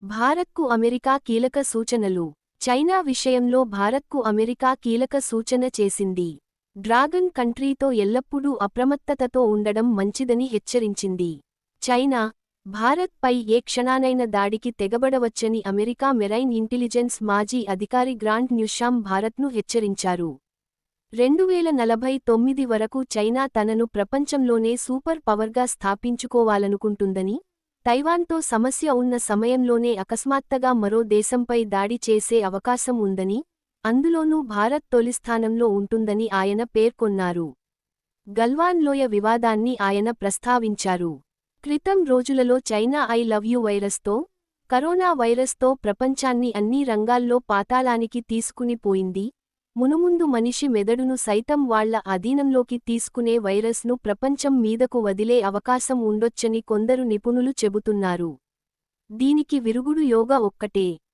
భారత్కు అమెరికా కీలక సూచనలు. చైనా విషయంలో భారత్కు అమెరికా కీలక సూచన చేసింది. డ్రాగన్ కంట్రీతో ఎల్లప్పుడూ అప్రమత్తతతో ఉండడం మంచిదని హెచ్చరించింది. చైనా, భారత్ పై ఏ క్షణానైన దాడికి తెగబడవచ్చని అమెరికా మెరైన్ ఇంటెలిజెన్స్ మాజీ అధికారి గ్రాంట్ న్యూషామ్ భారత్ను హెచ్చరించారు. 2049 వరకు చైనా తనను ప్రపంచంలోనే సూపర్ పవర్గా స్థాపించుకోవాలనుకుంటుందని, తైవాన్తో సమస్య ఉన్న సమయంలోనే అకస్మాత్తగా మరో దేశంపై దాడి చేసే అవకాశం ఉందని, అందులోనూ భారత్ తొలిస్థానంలో ఉంటుందని ఆయన పేర్కొన్నారు. గల్వాన్ లోయ వివాదాన్ని ఆయన ప్రస్తావించారు. క్రితం రోజులలో చైనా ఐ లవ్ యు వైరస్తో, కరోనా వైరస్తో ప్రపంచాన్ని అన్ని రంగాల్లో పాతాళానికి తీసుకుని పోయింది. మునుముందు మనిషి మెదడును సైతం వాళ్ల అధీనంలోకి తీసుకునే వైరస్ను ప్రపంచం మీదకు వదిలే అవకాశం ఉండొచ్చని కొందరు నిపుణులు చెబుతున్నారు. దీనికి విరుగుడు యోగా ఒక్కటే.